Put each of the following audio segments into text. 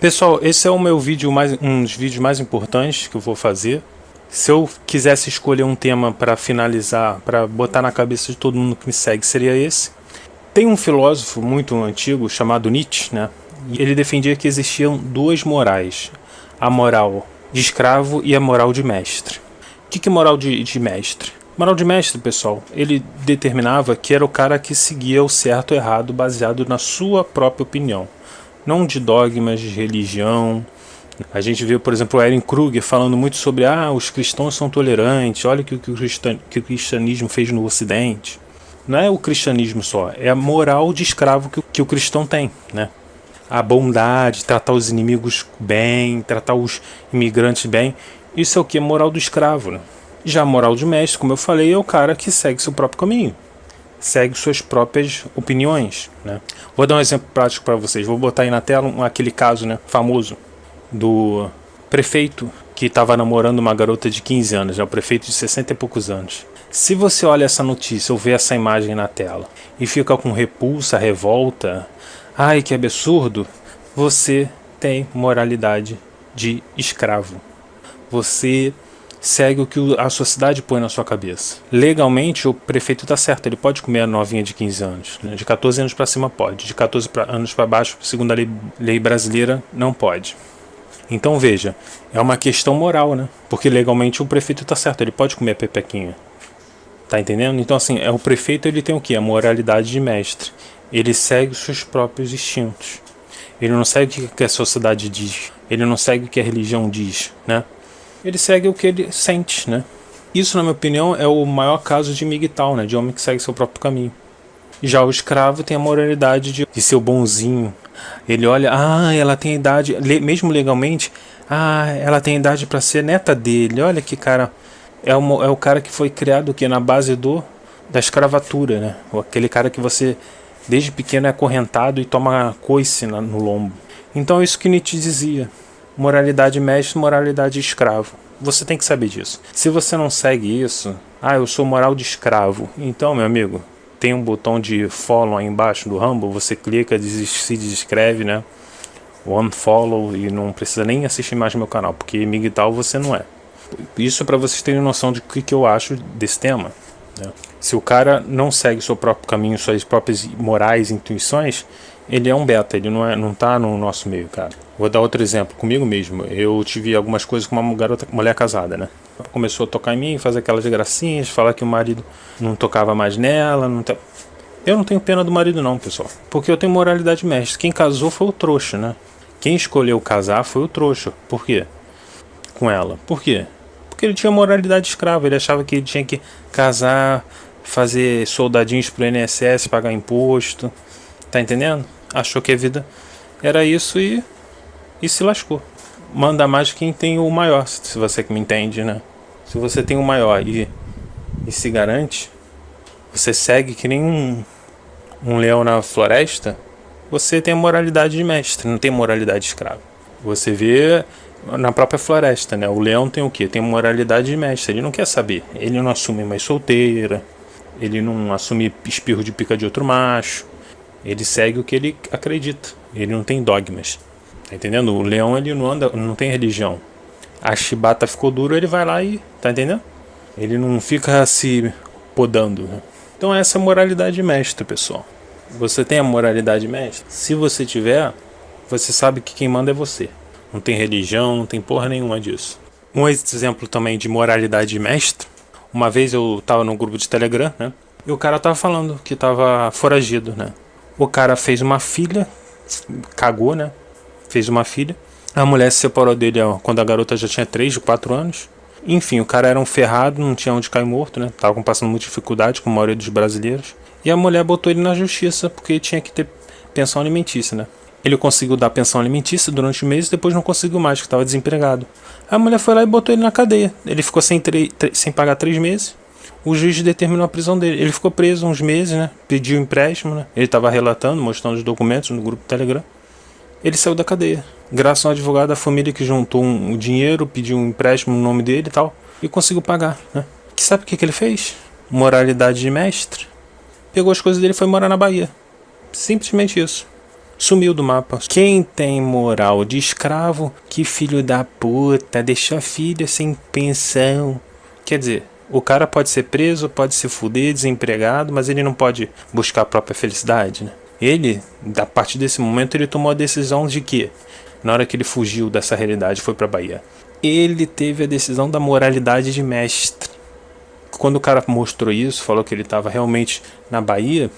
Pessoal, esse é o meu vídeo um dos vídeos mais importantes que eu vou fazer. Se eu quisesse escolher um tema para finalizar, para botar na cabeça de todo mundo que me segue, seria esse. Tem um filósofo muito antigo chamado Nietzsche, né? E ele defendia que existiam duas morais: a moral de escravo e a moral de mestre. O que é moral de mestre? Moral de mestre, pessoal, ele determinava que era o cara que seguia o certo ou errado baseado na sua própria opinião, não de dogmas, de religião. A gente vê, por exemplo, o Eren Kruger falando muito sobre os cristãos são tolerantes, olha o que o cristianismo fez no Ocidente. Não é o cristianismo só, é a moral de escravo que o cristão tem, né? A bondade, tratar os inimigos bem, tratar os imigrantes bem. Isso é o que? Moral do escravo, né? Já a moral de mestre, como eu falei, é o cara que segue seu próprio caminho, segue suas próprias opiniões, né? Vou dar um exemplo prático para vocês. Vou botar aí na tela aquele caso, né, famoso do prefeito que estava namorando uma garota de 15 anos, né, o prefeito de 60 e poucos anos. Se você olha essa notícia ou vê essa imagem na tela e fica com repulsa, revolta, ai que absurdo, você tem moralidade de escravo. Você segue o que a sociedade põe na sua cabeça. Legalmente, o prefeito está certo, ele pode comer a novinha de 15 anos. Né? De 14 anos para cima pode, de 14 anos para baixo, segundo a lei brasileira, não pode. Então veja, é uma questão moral, né? Porque legalmente o prefeito está certo, ele pode comer a pepequinha. Tá entendendo? Então assim, o prefeito ele tem o quê? A moralidade de mestre. Ele segue os seus próprios instintos. Ele não segue o que a sociedade diz. Ele não segue o que a religião diz, né? Ele segue o que ele sente, né? Isso, na minha opinião, é o maior caso de migtal, né? De homem que segue seu próprio caminho. Já o escravo tem a moralidade de ser o bonzinho. Ele olha, ela tem idade, mesmo legalmente, ela tem idade para ser neta dele. Olha que cara, é o cara que foi criado aqui na base da escravatura, né? Aquele cara que você, desde pequeno, é acorrentado e toma coice no lombo. Então é isso que Nietzsche dizia. Moralidade mestre, moralidade escravo. Você tem que saber disso. Se você não segue isso, eu sou moral de escravo. Então, meu amigo, tem um botão de follow aí embaixo do Rumble, você clica, se descreve, né? Unfollow e não precisa nem assistir mais meu canal, porque migtal você não é. Isso é para vocês terem noção de que eu acho desse tema, né? Se o cara não segue seu próprio caminho, suas próprias morais, intuições, ele é um beta, ele não tá no nosso meio, cara. Vou dar outro exemplo, comigo mesmo. Eu tive algumas coisas com uma mulher casada, né? Ela começou a tocar em mim, fazer aquelas gracinhas, falar que o marido não tocava mais nela. Eu não tenho pena do marido não, pessoal. Porque eu tenho moralidade mestre. Quem casou foi o trouxa, né? Quem escolheu casar foi o trouxa. Por quê? Com ela. Por quê? Porque ele tinha moralidade escrava. Ele achava que ele tinha que casar, fazer soldadinhos pro INSS, pagar imposto. Tá entendendo? Achou que a vida era isso e se lascou. Manda mais quem tem o maior, se você que me entende, né? Se você tem o maior e se garante, você segue que nem um leão na floresta, você tem a moralidade de mestre, não tem moralidade de escravo. Você vê na própria floresta, né? O leão tem o quê? Tem moralidade de mestre, ele não quer saber. Ele não assume mais solteira, ele não assume espirro de pica de outro macho. Ele segue o que ele acredita. Ele não tem dogmas. Tá entendendo? O leão ele não tem religião. A chibata ficou dura, ele vai lá e... Tá entendendo? Ele não fica se podando, né? Então essa é a moralidade mestre, pessoal. Você tem a moralidade mestre? Se você tiver, você sabe que quem manda é você. Não tem religião, não tem porra nenhuma disso. Um exemplo também de moralidade mestre. Uma vez eu tava no grupo de Telegram, né? E o cara tava falando que tava foragido, né? O cara fez uma filha, cagou, né? Fez uma filha. A mulher se separou dele quando a garota já tinha 3 ou 4 anos. Enfim, o cara era um ferrado, não tinha onde cair morto, né? Tava passando muita dificuldade com a maioria dos brasileiros. E a mulher botou ele na justiça porque tinha que ter pensão alimentícia, né? Ele conseguiu dar pensão alimentícia durante meses, depois não conseguiu mais, porque estava desempregado. A mulher foi lá e botou ele na cadeia. Ele ficou sem pagar 3 meses. O juiz determinou a prisão dele. Ele ficou preso uns meses, né? Pediu empréstimo, né? Ele estava relatando, mostrando os documentos no grupo Telegram. Ele saiu da cadeia. Graças ao advogado da família que juntou o dinheiro, pediu um empréstimo no nome dele e tal, e conseguiu pagar, né? Sabe o que ele fez? Moralidade de mestre. Pegou as coisas dele e foi morar na Bahia. Simplesmente isso. Sumiu do mapa. Quem tem moral de escravo, que filho da puta, deixou a filha sem pensão. Quer dizer, o cara pode ser preso, pode se fuder, desempregado, mas ele não pode buscar a própria felicidade, né? Ele, a partir desse momento, ele tomou a decisão de que, na hora que ele fugiu dessa realidade, foi pra Bahia, ele teve a decisão da moralidade de mestre. Quando o cara mostrou isso, falou que ele estava realmente na Bahia,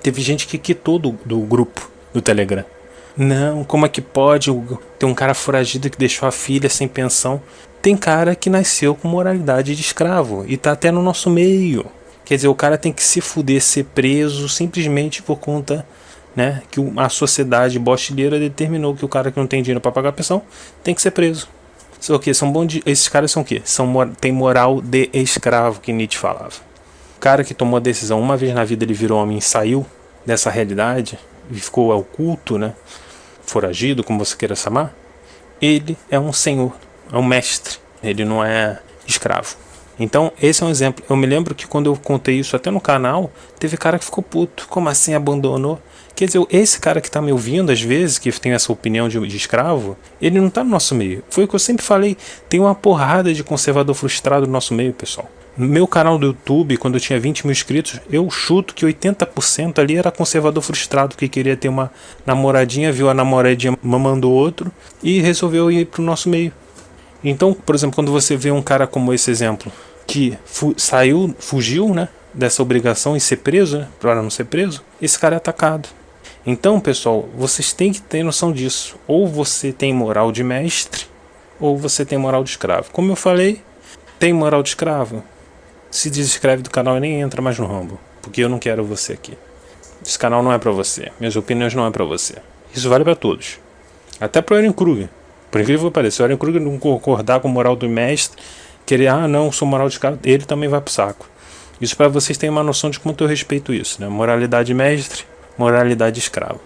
teve gente que quitou do grupo do Telegram. Não, como é que pode ter um cara foragido que deixou a filha sem pensão? Tem cara que nasceu com moralidade de escravo e tá até no nosso meio. Quer dizer, o cara tem que se fuder, ser preso simplesmente por conta, né, que a sociedade bostileira determinou que o cara que não tem dinheiro para pagar a pensão tem que ser preso. O que? Esses caras são o quê? Tem moral de escravo, que Nietzsche falava. O cara que tomou a decisão uma vez na vida, ele virou homem e saiu dessa realidade e ficou oculto, né? Foragido, como você queira chamar. Ele é um senhor, é um mestre. Ele não é escravo. Então, esse é um exemplo. Eu me lembro que quando eu contei isso até no canal, teve cara que ficou puto. Como assim abandonou? Quer dizer, esse cara que tá me ouvindo às vezes, que tem essa opinião de escravo, ele não tá no nosso meio. Foi o que eu sempre falei, tem uma porrada de conservador frustrado no nosso meio, pessoal. No meu canal do YouTube, quando eu tinha 20 mil inscritos, eu chuto que 80% ali era conservador frustrado, que queria ter uma namoradinha, viu a namoradinha mamando outro e resolveu ir pro nosso meio. Então, por exemplo, quando você vê um cara como esse exemplo, que fugiu, né, dessa obrigação e ser preso, né, para não ser preso, esse cara é atacado. Então, pessoal, vocês têm que ter noção disso. Ou você tem moral de mestre, ou você tem moral de escravo. Como eu falei, tem moral de escravo? Se desinscreve do canal e nem entra mais no Rumble, porque eu não quero você aqui. Esse canal não é pra você. Minhas opiniões não é pra você. Isso vale pra todos. Até pro Eren Kruger. Por incrível que pareça, se o Eren Kruger não concordar com a moral do mestre, querer, não, sou moral de escravo, ele também vai pro saco. Isso para vocês terem uma noção de quanto eu respeito isso, né? Moralidade mestre, moralidade escravo.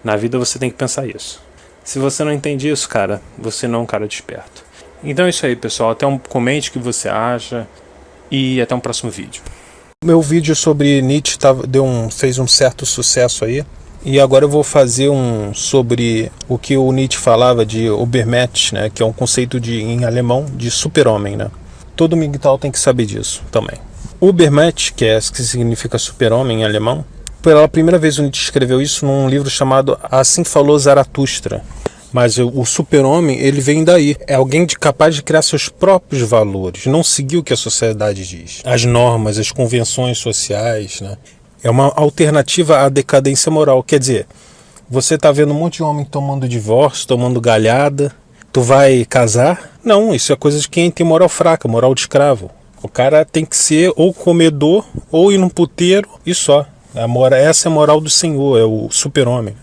Na vida você tem que pensar isso. Se você não entende isso, cara, você não é um cara desperto. Então é isso aí, pessoal. Comente o que você acha e até um próximo vídeo. Meu vídeo sobre Nietzsche fez um certo sucesso aí. E agora eu vou fazer um sobre o que o Nietzsche falava de Übermensch, né? Que é um conceito em alemão de super-homem, né? Todo migtal tem que saber disso também. Übermensch, que significa super-homem em alemão, pela primeira vez o Nietzsche escreveu isso num livro chamado Assim Falou Zaratustra. Mas o super-homem, ele vem daí. É alguém capaz de criar seus próprios valores, não seguir o que a sociedade diz. As normas, as convenções sociais, né? É uma alternativa à decadência moral. Quer dizer, você tá vendo um monte de homem tomando divórcio, tomando galhada. Tu vai casar? Não, isso é coisa de quem tem moral fraca, moral de escravo. O cara tem que ser ou comedor, ou ir num puteiro e só. Essa é a moral do senhor, é o super-homem.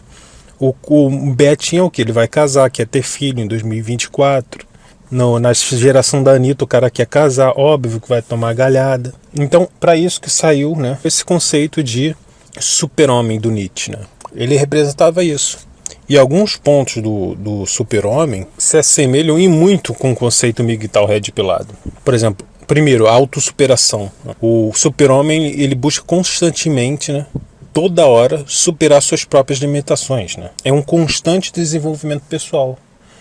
O Betinho é o que? Ele vai casar, quer ter filho em 2024. Na geração da Anitta, o cara quer casar, óbvio que vai tomar galhada. Então, para isso que saiu, né, esse conceito de super-homem do Nietzsche, né? Ele representava isso. E alguns pontos do super-homem se assemelham e muito com o conceito migtal red pilado. Por exemplo, primeiro, a autossuperação. O super-homem, ele busca constantemente, né, toda hora, superar suas próprias limitações, né? É um constante desenvolvimento pessoal.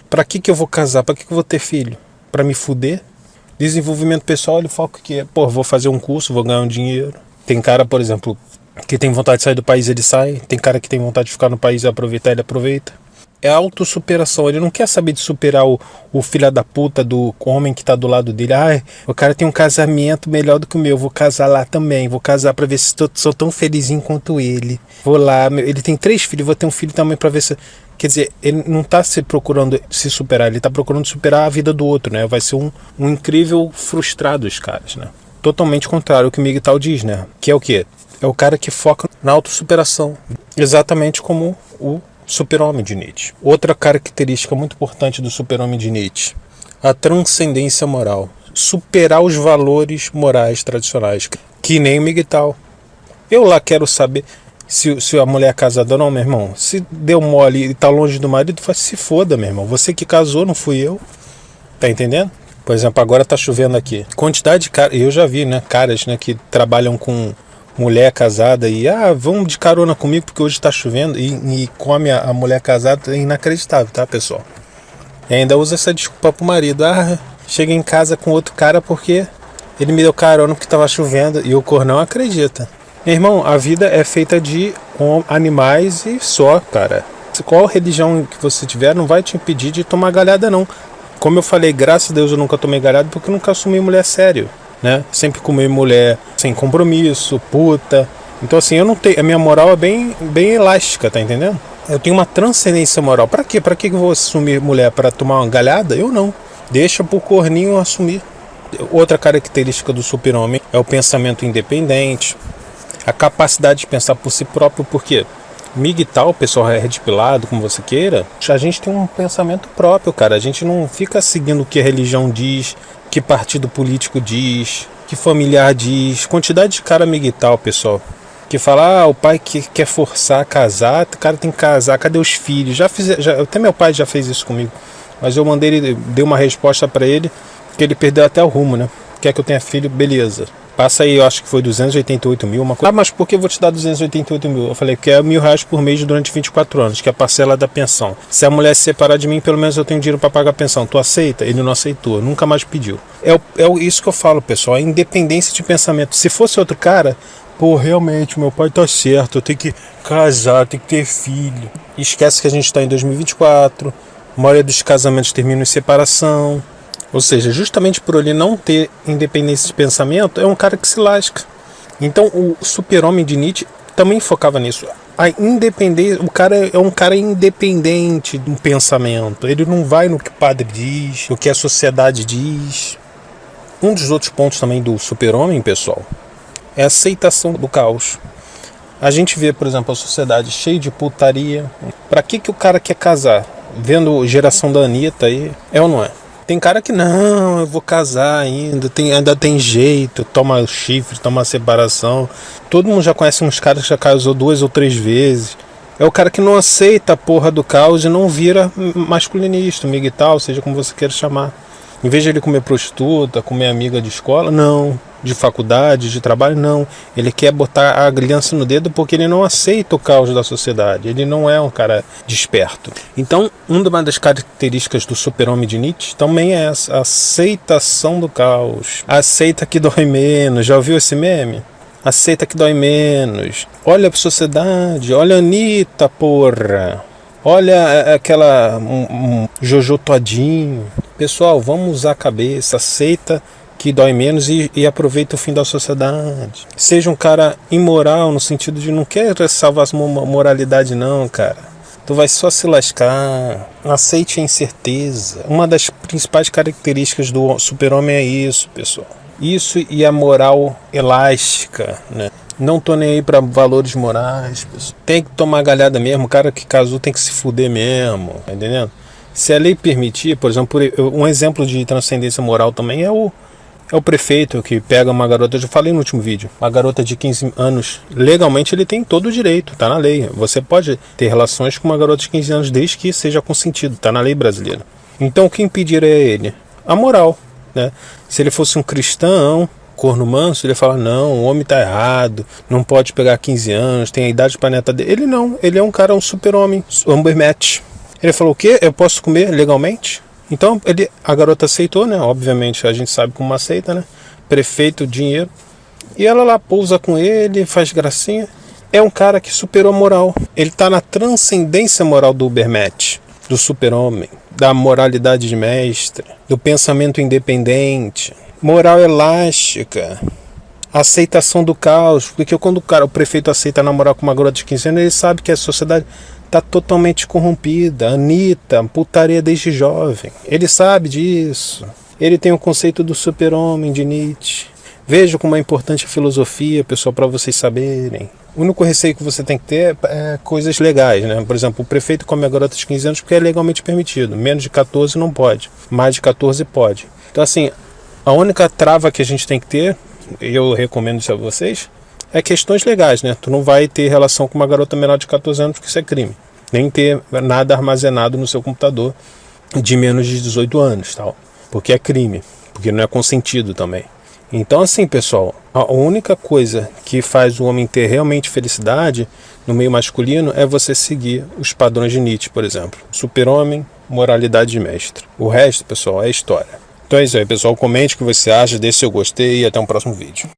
Pra que eu vou casar? Pra que eu vou ter filho? Pra me fuder? Desenvolvimento pessoal, ele foca que vou fazer um curso, vou ganhar um dinheiro. Tem cara, por exemplo, que tem vontade de sair do país, ele sai. Tem cara que tem vontade de ficar no país e aproveitar, ele aproveita. É autossuperação. Ele não quer saber de superar o filho da puta do homem que tá do lado dele. O cara tem um casamento melhor do que o meu. Vou casar lá também. Vou casar pra ver se sou tão felizinho quanto ele. Vou lá. Ele tem 3 filhos. Vou ter um filho também pra ver se... Quer dizer, ele não tá procurando se superar. Ele tá procurando superar a vida do outro, né? Vai ser um incrível frustrado, os caras, né? Totalmente contrário ao que o Migtal diz, né? Que é o quê? É o cara que foca na autossuperação. Exatamente como o super-homem de Nietzsche. Outra característica muito importante do super-homem de Nietzsche: a transcendência moral. Superar os valores morais tradicionais. Que nem o Migtal. Eu lá quero saber se a mulher é casada ou não, meu irmão. Se deu mole e tá longe do marido, se foda, meu irmão. Você que casou, não fui eu. Tá entendendo? Por exemplo, agora tá chovendo aqui. Quantidade de caras, eu já vi, né? Caras, né, que trabalham com mulher casada e vamos de carona comigo porque hoje tá chovendo e come a mulher casada, é inacreditável, tá, pessoal? E ainda usa essa desculpa pro marido. Chega em casa com outro cara porque ele me deu carona porque tava chovendo e o cornão acredita. Meu irmão, a vida é feita de animais e só, cara. Qual religião que você tiver não vai te impedir de tomar galhada, não. Como eu falei, graças a Deus eu nunca tomei galhada porque eu nunca assumi mulher sério, né? Sempre comi mulher sem compromisso, puta. Então assim, eu não tenho, a minha moral é bem elástica, tá entendendo? Eu tenho uma transcendência moral. Pra quê? Pra que eu vou assumir mulher pra tomar uma galhada? Eu não. Deixa pro corninho assumir. Outra característica do super-homem é o pensamento independente, a capacidade de pensar por si próprio, porque migtal, pessoal, é red pilado, como você queira, a gente tem um pensamento próprio, cara. A gente não fica seguindo o que a religião diz, que partido político diz, que familiar diz. Quantidade de cara migtal, pessoal, que fala, o pai que quer forçar a casar, o cara tem que casar, cadê os filhos? Até meu pai já fez isso comigo, mas eu mandei, ele dei uma resposta pra ele, que ele perdeu até o rumo, né? Quer que eu tenha filho? Beleza. Passa aí, eu acho que foi 288 mil, uma coisa. Mas por que eu vou te dar 288 mil? Eu falei que é R$1.000 por mês durante 24 anos, que é a parcela da pensão. Se a mulher se separar de mim, pelo menos eu tenho dinheiro para pagar a pensão. Tu aceita? Ele não aceitou, nunca mais pediu. Isso que eu falo, pessoal, a independência de pensamento. Se fosse outro cara, realmente, meu pai tá certo, eu tenho que casar, tenho que ter filho. E esquece que a gente tá em 2024, a maioria dos casamentos terminam em separação. Ou seja, justamente por ele não ter independência de pensamento, é um cara que se lasca. Então o super-homem de Nietzsche também focava nisso. A independência, o cara é um cara independente do pensamento. Ele não vai no que o padre diz, no que a sociedade diz. Um dos outros pontos também do super-homem, pessoal, é a aceitação do caos. A gente vê, por exemplo, a sociedade cheia de putaria. Pra que o cara quer casar? Vendo geração da Anitta aí, é ou não é? Tem cara que não, eu vou casar ainda tem jeito, toma chifre, toma separação. Todo mundo já conhece uns caras que já casou 2 ou 3 vezes. É o cara que não aceita a porra do caos e não vira masculinista, migtal, seja como você queira chamar. Em vez de ele comer prostituta, comer amiga de escola, não. De faculdade, de trabalho, não. Ele quer botar a aliança no dedo porque ele não aceita o caos da sociedade. Ele não é um cara desperto. Então, uma das características do super-homem de Nietzsche também é essa, a aceitação do caos. Aceita que dói menos. Já ouviu esse meme? Aceita que dói menos. Olha pra sociedade, olha a Anitta, porra. Olha aquela Jojo Todinho. Pessoal, vamos usar a cabeça, aceita que dói menos e aproveita o fim da sociedade. Seja um cara imoral no sentido de não quer salvar a moralidade não, cara. Tu vai só se lascar. Aceite a incerteza. Uma das principais características do super-homem é isso, pessoal. Isso e a moral elástica, né? Não tô nem aí pra valores morais, pessoal. Tem que tomar galhada mesmo. O cara que casou tem que se fuder mesmo, tá entendendo? Se a lei permitir, por exemplo, um exemplo de transcendência moral também é o prefeito que pega uma garota, eu já falei no último vídeo, uma garota de 15 anos, legalmente ele tem todo o direito, tá na lei. Você pode ter relações com uma garota de 15 anos desde que seja consentido, tá na lei brasileira. Então o que impediria ele? A moral, né? Se ele fosse um cristão, corno manso, ele fala, não, o homem tá errado, não pode pegar 15 anos, tem a idade pra neta dele. Ele não, ele é um cara, um super-homem, um Bermete. Ele falou, o quê? Eu posso comer legalmente? Então a garota aceitou, né? Obviamente a gente sabe como aceita, né? Prefeito, dinheiro. E ela lá pousa com ele, faz gracinha. É um cara que superou a moral. Ele tá na transcendência moral do Bermete, do super-homem, da moralidade de mestre, do pensamento independente, moral elástica, aceitação do caos. Porque quando o prefeito aceita namorar com uma garota de 15 anos, ele sabe que a sociedade tá totalmente corrompida. Anitta, putaria desde jovem. Ele sabe disso. Ele tem o conceito do super-homem de Nietzsche. Veja como é importante a filosofia, pessoal, para vocês saberem. O único receio que você tem que ter é coisas legais, né? Por exemplo, o prefeito come a garota de 15 anos porque é legalmente permitido. Menos de 14 não pode. Mais de 14 pode. Então, assim, a única trava que a gente tem que ter, e eu recomendo isso a vocês, é questões legais, né? Tu não vai ter relação com uma garota menor de 14 anos porque isso é crime. Nem ter nada armazenado no seu computador de menos de 18 anos, tal. Porque é crime. Porque não é consentido também. Então, assim, pessoal, A única coisa que faz o homem ter realmente felicidade no meio masculino é você seguir os padrões de Nietzsche, por exemplo. Super-homem, moralidade de mestre. O resto, pessoal, é história. Então é isso aí, pessoal. Comente o que você acha, deixe seu gostei e até um próximo vídeo.